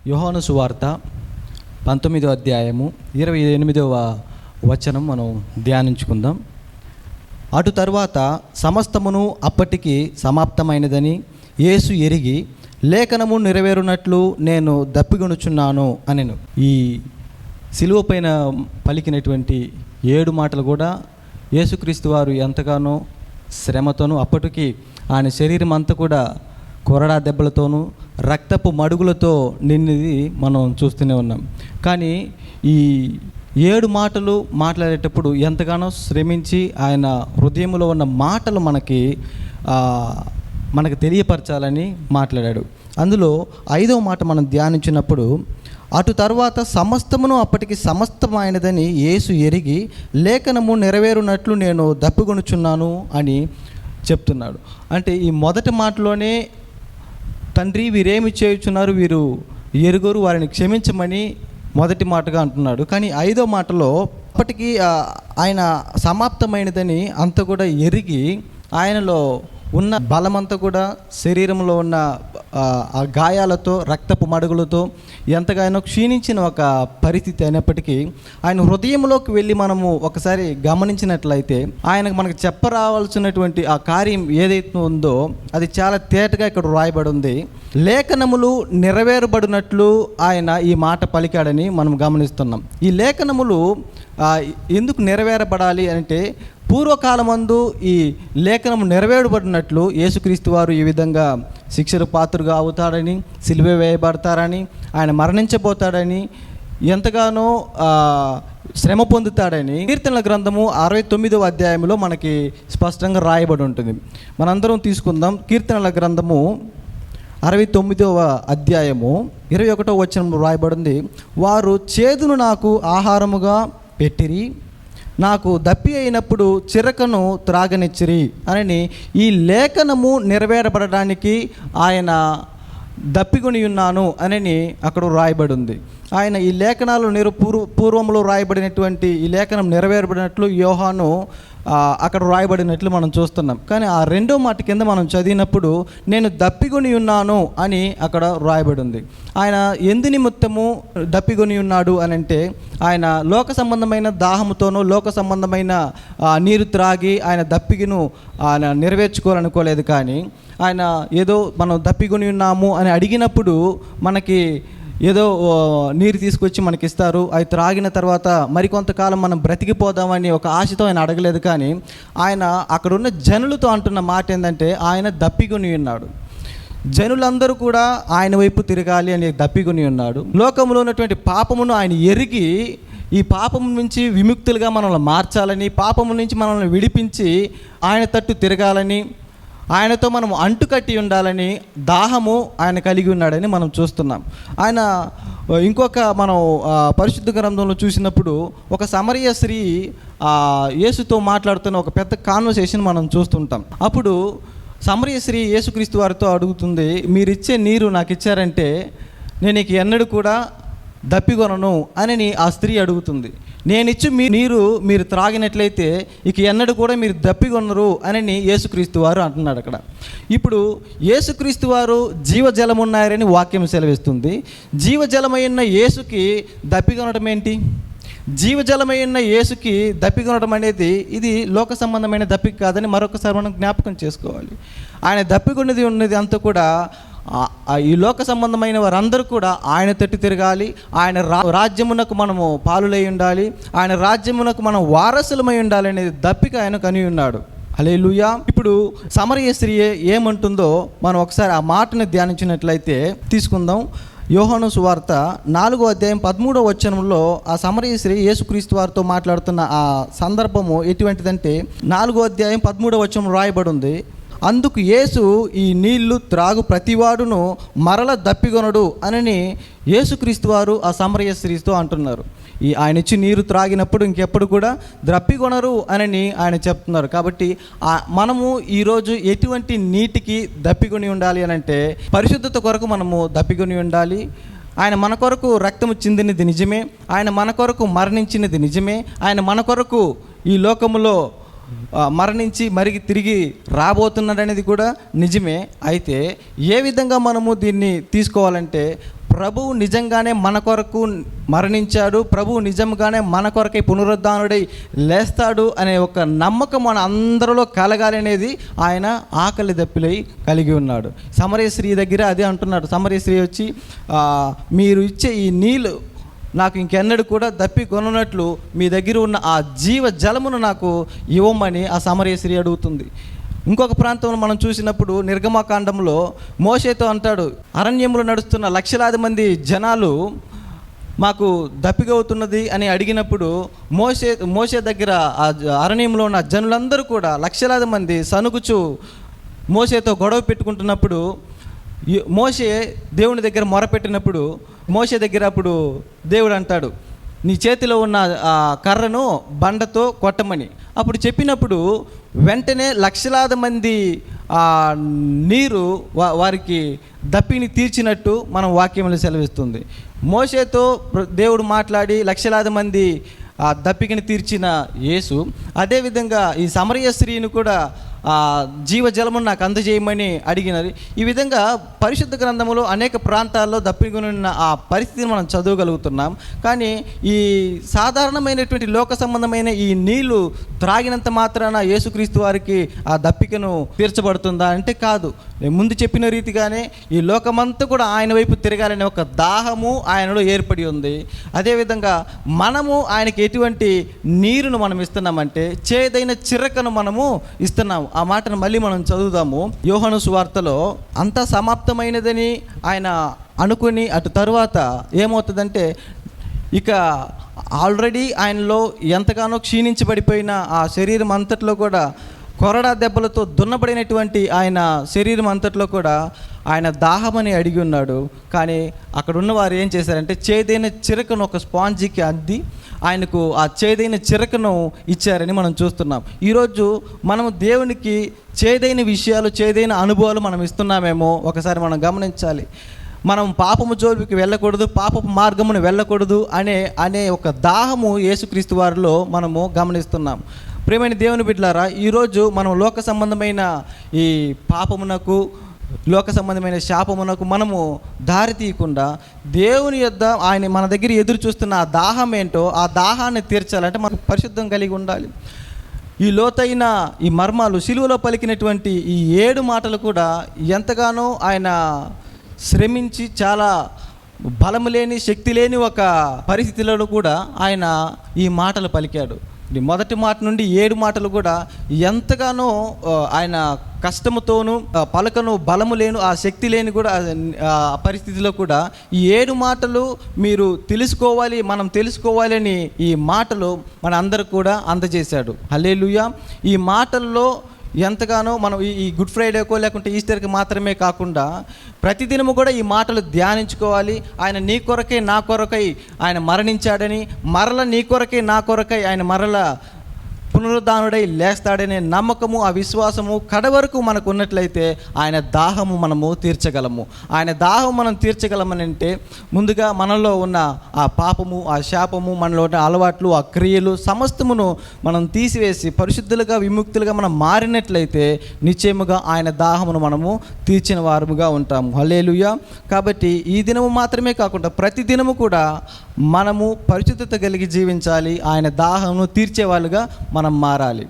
యోహాను సువార్త 19వ అధ్యాయము 28వ వచనం మనం ధ్యానించుకుందాం. అటు తరువాత సమస్తమును అప్పటికి సమాప్తమైనదని యేసు ఎరిగి లేఖనము నెరవేరునట్లు నేను దప్పిగొనుచున్నాను అనెను. ఈ సిలువ పైన పలికినటువంటి 7 మాటలు కూడా యేసుక్రీస్తు వారు ఎంతగానో శ్రమతోనూ, అప్పటికి ఆయన శరీరం అంతా కూడా కొరడా దెబ్బలతోనూ రక్తపు మడుగులతో నిన్నది మనం చూస్తూనే ఉన్నాం. కానీ ఈ 7 మాటలు మాట్లాడేటప్పుడు ఎంతగానో శ్రమించి ఆయన హృదయంలో ఉన్న మాటలు మనకు తెలియపరచాలని మాట్లాడాడు. అందులో 5వ మాట మనం ధ్యానించినప్పుడు, అటు తర్వాత సమస్తమును అప్పటికి సమస్తమైనదని యేసు ఎరిగి లేఖనము నెరవేరునట్లు నేను దప్పిగొనుచున్నాను అని చెప్తున్నాడు. అంటే ఈ మొదటి మాటలోనే తండ్రి వీరేమి చేయుచున్నారు, వీరు ఎరుగరు, వారిని క్షమించమని మొదటి మాటగా అంటున్నాడు. కానీ 5వ మాటలో అప్పటికి ఆయన సమాప్తమైనదని అంత కూడా ఎరిగి ఆయనలో ఉన్న బలమంతా కూడా శరీరంలో ఉన్న ఆ గాయాలతో రక్తపు మడుగులతో ఎంతగానో క్షీణించిన ఒక పరిస్థితి అయినప్పటికీ ఆయన హృదయంలోకి వెళ్ళి మనము ఒకసారి గమనించినట్లయితే ఆయనకు మనకు చెప్పరావాల్సినటువంటి ఆ కార్యం ఏదైతే ఉందో అది చాలా తేటగా ఇక్కడ రాయబడి ఉంది. లేఖనములు నెరవేరబడినట్లు ఆయన ఈ మాట పలికాడని మనం గమనిస్తున్నాం. ఈ లేఖనములు ఎందుకు నెరవేరబడాలి అంటే, పూర్వకాలమందు ఈ లేఖనము నెరవేరబడినట్లు యేసుక్రీస్తు వారు ఈ విధంగా శిక్షకు పాత్రుగా అవుతాడని, సిలువ వేయబడతారని, ఆయన మరణించబోతాడని, ఎంతగానో శ్రమ పొందుతాడని కీర్తనల గ్రంథము 69వ అధ్యాయంలో మనకి స్పష్టంగా రాయబడి ఉంటుంది. మనందరం తీసుకుందాం. కీర్తనల గ్రంథము 69వ అధ్యాయము 21వ వచనంలో రాయబడింది, వారు చేదును నాకు ఆహారముగా పెట్టిరి, నాకు దప్పి అయినప్పుడు చిరకను త్రాగనిచ్చిరి అని ఈ లేఖనము నెరవేరబడడానికి ఆయన దప్పికొని ఉన్నాను అని అక్కడ రాయబడి ఉంది. ఆయన ఈ లేఖనాలు పూర్వంలో రాయబడినటువంటి ఈ లేఖనం నెరవేరబడినట్లు యోహాను అక్కడ రాయబడినట్లు మనం చూస్తున్నాం. కానీ ఆ 2వ మాట కింద మనం చదివినప్పుడు నేను దప్పికొని ఉన్నాను అని అక్కడ రాయబడి ఉంది. ఆయన ఎందు నిమిత్తము దప్పికొని ఉన్నాడు అని అంటే, ఆయన లోక సంబంధమైన దాహముతోనూ లోక సంబంధమైన నీరు త్రాగి ఆయన దప్పికను ఆయన నెరవేర్చుకోవాలనుకోలేదు. కానీ ఆయన ఏదో మనం దప్పికొని ఉన్నాము అని అడిగినప్పుడు మనకి ఏదో నీరు తీసుకొచ్చి మనకి ఇస్తారు, అవి త్రాగిన తర్వాత మరికొంతకాలం మనం బ్రతికిపోదామని ఒక ఆశతో ఆయన అడగలేదు. కానీ ఆయన అక్కడున్న జనులతో అంటున్న మాట ఏంటంటే, ఆయన దప్పికొని ఉన్నాడు, జనులందరూ కూడా ఆయన వైపు తిరగాలి అని దప్పికొని ఉన్నాడు. లోకంలో ఉన్నటువంటి పాపమును ఆయన ఎరిగి ఈ పాపం నుంచి విముక్తులుగా మనల్ని మార్చాలని, పాపము నుంచి మనల్ని విడిపించి ఆయన తట్టు తిరగాలని, ఆయనతో మనం అంటుకట్టి ఉండాలని దాహము ఆయన కలిగి ఉన్నాడని మనం చూస్తున్నాం. ఆయన ఇంకొక మనం పరిశుద్ధ గ్రంథంలో చూసినప్పుడు ఒక సమరయ స్త్రీ యేసుతో మాట్లాడుతున్న ఒక పెద్ద కాన్వర్సేషన్ మనం చూస్తుంటాం. అప్పుడు సమరయ స్త్రీ యేసుక్రీస్తు వారితో అడుగుతుంది, మీరు ఇచ్చే నీరు నాకు ఇచ్చారంటే నేను ఇక ఎన్నడూ కూడా దప్పికొనను అని ఆ స్త్రీ అడుగుతుంది. నేనిచ్చి నీరు మీరు త్రాగినట్లయితే ఇక ఎన్నడూ కూడా మీరు దప్పికొనరు అని యేసుక్రీస్తు వారు అంటున్నాడు అక్కడ. ఇప్పుడు యేసుక్రీస్తు వారు జీవజలం ఉన్నారని వాక్యం సెలవిస్తుంది. జీవజలమైన యేసుకి దప్పికొనడం ఏంటి? జీవజలమైన యేసుకి దప్పికొనడం అనేది ఇది లోక సంబంధమైన దప్పిక కాదని మరొకసారి మనం జ్ఞాపకం చేసుకోవాలి. ఆయన దప్పికొన్నది ఉన్నది అంతా కూడా ఈ లోక సంబంధమైన వారందరూ కూడా ఆయన తట్టు తిరగాలి, ఆయన రాజ్యమునకు మనము పాలులై ఉండాలి, ఆయన రాజ్యమునకు మనం వారసులమై ఉండాలి అనేది దప్పిక ఆయన కని ఉన్నాడు. హల్లెలూయా. ఇప్పుడు సమరయ స్త్రీ ఏమంటుందో మనం ఒకసారి ఆ మాటను ధ్యానించినట్లయితే తీసుకుందాం. యోహాను సువార్త 4వ అధ్యాయం 13వ వచనంలో ఆ సమరయ స్త్రీ యేసుక్రీస్తు వారితో మాట్లాడుతున్న ఆ సందర్భము ఎటువంటిదంటే, 4వ అధ్యాయం 13వ వచనం రాయబడి ఉంది, అందుకు యేసు ఈ నీళ్లు త్రాగు ప్రతివాడును మరల దప్పికొనడు అని యేసుక్రీస్తు వారు ఆ సమరయ స్త్రీతో అంటున్నారు. ఆయన ఇచ్చి నీరు త్రాగినప్పుడు ఇంకెప్పుడు కూడా దప్పికొనరు అని ఆయన చెప్తున్నారు. కాబట్టి మనము ఈరోజు ఎటువంటి నీటికి దప్పికొని ఉండాలి అని అంటే, పరిశుద్ధత కొరకు మనము దప్పికొని ఉండాలి. ఆయన మన కొరకు రక్తము చిందినది నిజమే, ఆయన మన కొరకు మరణించినది నిజమే, ఆయన మన కొరకు ఈ లోకములో మరణించి మరికి తిరిగి రాబోతున్నాడు అనేది కూడా నిజమే. అయితే ఏ విధంగా మనము దీన్ని తీసుకోవాలంటే, ప్రభువు నిజంగానే మన కొరకు మరణించాడు, ప్రభువు నిజంగానే మన కొరకై పునరుద్ధానుడై లేస్తాడు అనే ఒక నమ్మకం మన అందరిలో కలగాలి అనేది ఆయన ఆకలి దప్పిలై కలిగి ఉన్నాడు. సమరయ స్త్రీ దగ్గర అదే అంటున్నాడు. సమరయ స్త్రీ వచ్చి మీరు ఇచ్చే ఈ నీళ్ళు నాకు ఇంకెన్నడూ కూడా దప్పి కొనున్నట్లు మీ దగ్గర ఉన్న ఆ జీవ జలమును నాకు ఇవ్వమని ఆ సమరయ స్త్రీ అడుగుతుంది. ఇంకొక ప్రాంతంలో మనం చూసినప్పుడు నిర్గమకాండంలో మోషేతో అంటాడు, అరణ్యంలో నడుస్తున్న లక్షలాది మంది జనాలు మాకు దప్పిగవుతున్నది అని అడిగినప్పుడు మోషే దగ్గర ఆ అరణ్యంలో ఉన్న జనులందరూ కూడా లక్షలాది మంది సనుగుచు మోషేతో గొడవ పెట్టుకుంటున్నప్పుడు మోషే దేవుని దగ్గర మొరపెట్టినప్పుడు మోషే దగ్గర అప్పుడు దేవుడు అంటాడు, నీ చేతిలో ఉన్న ఆ కర్రను బండతో కొట్టమని. అప్పుడు చెప్పినప్పుడు వెంటనే లక్షలాది మంది నీరు వారికి దప్పిని తీర్చినట్టు మనం వాక్యంలో సెలవిస్తుంది. మోషేతో దేవుడు మాట్లాడి లక్షలాది మంది ఆ దప్పికని తీర్చిన యేసు అదేవిధంగా ఈ సమరయ స్త్రీని కూడా జీవజలమును నాకు అందజేయమని అడిగినది. ఈ విధంగా పరిశుద్ధ గ్రంథములో అనేక ప్రాంతాల్లో దప్పికొనిన ఆ పరిస్థితిని మనం చదవగలుగుతున్నాం. కానీ ఈ సాధారణమైనటువంటి లోక సంబంధమైన ఈ నీళ్లు త్రాగినంత మాత్రాన యేసుక్రీస్తు వారికి ఆ దప్పికను తీర్చబడుతుందా అంటే కాదు. ముందు చెప్పిన రీతిగానే ఈ లోకమంతా కూడా ఆయన వైపు తిరగాలనే ఒక దాహము ఆయనలో ఏర్పడి ఉంది. అదేవిధంగా మనము ఆయనకి ఎటువంటి నీరును మనం ఇస్తున్నామంటే చేదైన చిరకను మనము ఇస్తున్నాము. ఆ మాటను మళ్ళీ మనం చదువుదాము. యోహాను సువార్తలో అంతా సమాప్తమైనదని ఆయన అనుకుని అటు తరువాత ఏమవుతుందంటే ఇక ఆల్రెడీ ఆయనలో ఎంతగానో క్షీణించబడిపోయిన ఆ శరీరం అంతట్లో కూడా కొరడా దెబ్బలతో దున్నబడినటువంటి ఆయన శరీరం అంతట్లో కూడా ఆయన దాహమని అడిగి ఉన్నాడు. కానీ అక్కడ ఉన్నవారు ఏం చేశారంటే చేదైన చిరకను ఒక స్పాంజికి అద్ది ఆయనకు ఆ చేదైన చిరకను ఇచ్చారని మనం చూస్తున్నాం. ఈరోజు మనము దేవునికి చేదైన విషయాలు, చేదైన అనుభవాలు మనం ఇస్తున్నామేమో ఒకసారి మనం గమనించాలి. మనం పాపము జోలికి వెళ్ళకూడదు, పాపపు మార్గమును వెళ్ళకూడదు అనే ఒక దాహము యేసుక్రీస్తు వారిలో మనము గమనిస్తున్నాం. ప్రియమైన దేవుని బిడ్డలారా, ఈరోజు మనం లోక సంబంధమైన ఈ పాపమునకు, లోక సంబంధమైన శాపమునకు మనము దారి తీయకుండా దేవుని యొద్ద ఆయన మన దగ్గర ఎదురు చూస్తున్న ఆ దాహం ఏంటో ఆ దాహాన్ని తీర్చాలంటే మనకు పరిశుద్ధం కలిగి ఉండాలి. ఈ లోతైన ఈ మర్మాలు సిలువలో పలికినటువంటి ఈ 7 మాటలు కూడా ఎంతగానో ఆయన శ్రమించి చాలా బలము లేని, శక్తి లేని ఒక పరిస్థితులలో కూడా ఆయన ఈ మాటలు పలికాడు. మొదటి మాట నుండి 7 మాటలు కూడా ఎంతగానో ఆయన కష్టముతోనూ పలకను బలము లేను, ఆ శక్తి లేని కూడా ఆ పరిస్థితిలో కూడా ఈ 7 మాటలు మీరు తెలుసుకోవాలి, మనం తెలుసుకోవాలని ఈ మాటలు మన అందరూ కూడా అందజేశాడు. హల్లెలూయా. ఈ మాటల్లో ఎంతగానో మనం ఈ గుడ్ ఫ్రైడేకో లేకుంటే ఈస్టర్కి మాత్రమే కాకుండా ప్రతిదినము కూడా ఈ మాటలు ధ్యానించుకోవాలి. ఆయన నీ కొరకై నా కొరకై ఆయన మరణించాడని, మరల నీ కొరకై నా కొరకై ఆయన మరల పునరుద్ధానుడై లేస్తాడనే నమ్మకము, ఆ విశ్వాసము కడవరకు మనకు ఉన్నట్లయితే ఆయన దాహము మనము తీర్చగలము. ఆయన దాహం మనం తీర్చగలమని అంటే ముందుగా మనలో ఉన్న ఆ పాపము, ఆ శాపము, మనలో ఉన్న అలవాట్లు, ఆ క్రియలు సమస్తమును మనం తీసివేసి పరిశుద్ధులుగా, విముక్తులుగా మనం మారినట్లయితే నిశ్చయముగా ఆయన దాహమును మనము తీర్చిన వారముగా ఉంటాము. హల్లెలూయా. కాబట్టి ఈ దినము మాత్రమే కాకుండా ప్రతి దినము కూడా మనము పరిశుద్ధత కలిగి జీవించాలి. ఆయన దాహమును తీర్చే వాళ్ళుగా మనం మారాలి.